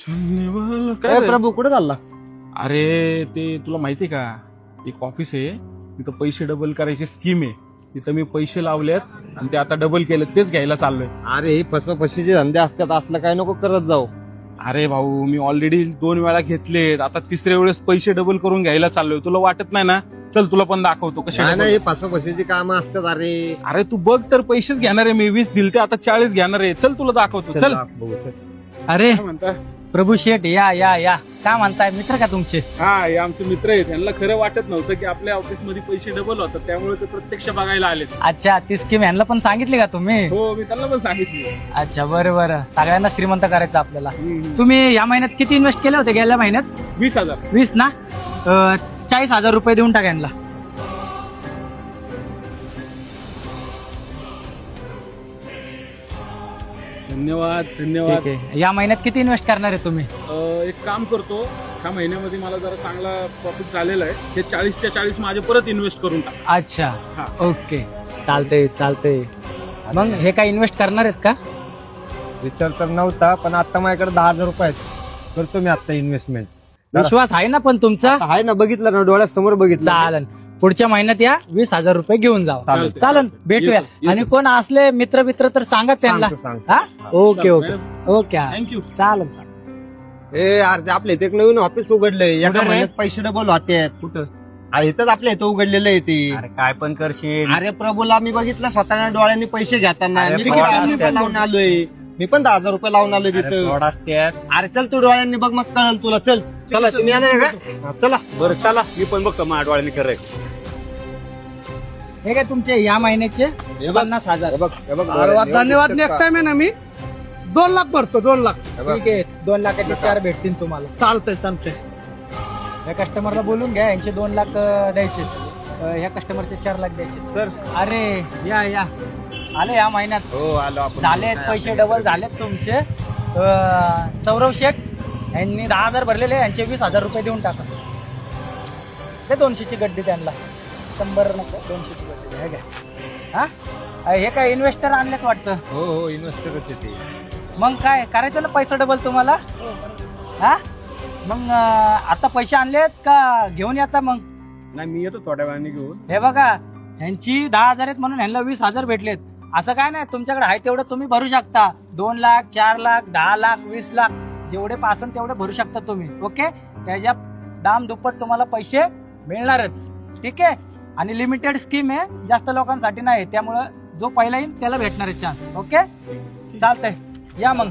काय प्रभू कुठे चालला? अरे ते तुला माहितीये का, एक ऑफिस आहे तिथं पैसे डबल करायची स्कीम आहे. तिथं मी पैसे लावलेत आणि ते आता डबल केले, तेच घ्यायला चाललोय. अरे ही फसवफशीचे धंदे असतात, असलं काय नको करत जाऊ. अरे भाऊ, मी ऑलरेडी 2 वेळा घेतलेत, आता तिसऱ्या वेळेस पैसे डबल करून घ्यायला चाललोय. तुला वाटत नाही ना? चल तुला पण दाखवतो कसे. नाही फसवफशीची कामं असतात. अरे अरे तू बघ तर, पैसेच घेणार आहे मी. 20 दिलते, आता 40 घेणार आहे. चल तुला दाखवतो. चल. अरे काय म्हणता? प्रभू शेठ, या या या. काय म्हणताय, मित्र का तुमचे? हा, हे आमचे मित्र आहेत. त्यांना खरं वाटत नव्हतं की आपल्या ऑफिस मध्ये पैसे डबल होतात, त्यामुळे ते प्रत्यक्ष बघायला आलेत. अच्छा, ती स्कीम यांना पण सांगितली का तुम्ही? हो, मी त्यांना पण सांगितली. अच्छा, बरं बरं. सगळ्यांना श्रीमंत करायचं आपल्याला. तुम्ही या महिन्यात किती इन्व्हेस्ट केले होते? गेल्या महिन्यात 20,000. 20 ना? 40,000 रुपये देऊन टाका यांना. धन्यवाद धन्यवाद. ठीक आहे. या महिन्यात किती इन्व्हेस्ट करणार आहे तुम्ही? एक काम करतो, ह्या महिन्यामध्ये मला जरा चांगला प्रॉफिट झालेला आहे. हे 40च्या 40 माझे परत इन्व्हेस्ट करून टाक. अच्छा, हा. ओके. चालतंय चालतंय. मग हे काय इन्व्हेस्ट करणार आहेत का? विचार तर नव्हता, पण आता माझ्याकडे 10,000 रुपये आहेत. करतो मी आता इन्व्हेस्टमेंट. विश्वास आहे ना पण तुमचा? आहे ना, बघितलं ना, डोळ्यासमोर बघितलं. चालन. पुढच्या महिन्यात या, 20,000 रुपये घेऊन जावा. चालेल. चालन, भेटूया. येतो, येतो. आणि कोण असले मित्र मित्र तर सांगा त्यांना. सांगतो. हा, ओके ओके ओके. थँक्यू. चालन चालेल. ए यार, ते आपल्या इथे एक नवीन ऑफिस उघडलंय. एका कुठं रे? महिन्यात पैसे डबल होते. कुठं? इथंच आपल्या इथं उघडलेलं आहे ते. अरे काय पण करशील. अरे प्रभूला मी बघितलं स्वतःच्या डोळ्यांनी पैसे घेताना. अरे मी फ्रॉड किती असतात. रुपये लावून आलोय. मी पण 10,000 रुपये लावून आलोय तिथं. अरे चल, तू डोळ्यांनी बघ, मग कळल तुला. चल चला, तुम्ही येणार आहे का? चला. बरं चला, मी पण बघतो माझ्या डोळ्याने करायचं. हे काय तुमचे या महिन्याचे 50,000. अरे वा, धन्यवाद. नेक्स्ट टाइम आहे ना, मी 2 लाख भरतो. 2 लाख ठीक आहे. 2 लाखाचे 4 भेटतील तुम्हाला. चालतंय. या कस्टमरला बोलून घ्या, यांचे 2 लाख द्यायचे. ह्या कस्टमरचे 4 लाख द्यायचे. सर. अरे या या, आले या महिन्यात. हो, आलो आपण. झालेत पैसे डबल झालेत तुमचे. सौरव शेठ यांनी 10,000 भरलेले, यांचे 20,000 रुपये देऊन टाका. ते 200ची गड्डी त्यांना. 100 नको, 200ची गड्डी. हे घ्या. हा, हे काय इन्व्हेस्टर आणलेत वाटतं. हो, इन्व्हेस्टरच येते. मग काय करायचं ना, पैसा डबल तुम्हाला. हा, मग आता पैसे आणलेत का घेऊन येता? मग नाही, मी येतो थोड्या वेळाने घेऊन. हे बघा, ह्यांची 10,000 आहेत म्हणून ह्यांना 20,000 भेटलेत. असं काय नाही, तुमच्याकडे आहे तेवढं तुम्ही भरू शकता. 2 लाख, 4 लाख, 10 लाख, 20 लाख, जेवढे पासन तेवढे भरू शकता तुम्ही. ओके, त्याच्या दाम दुप्पट तुम्हाला पैसे मिळणारच. ठीक आहे. आणि लिमिटेड स्कीम आहे, जास्त लोकांसाठी नाही, त्यामुळं जो पहिला येईल त्याला भेटणार आहे चान्स. ओके, चालतंय. या मग.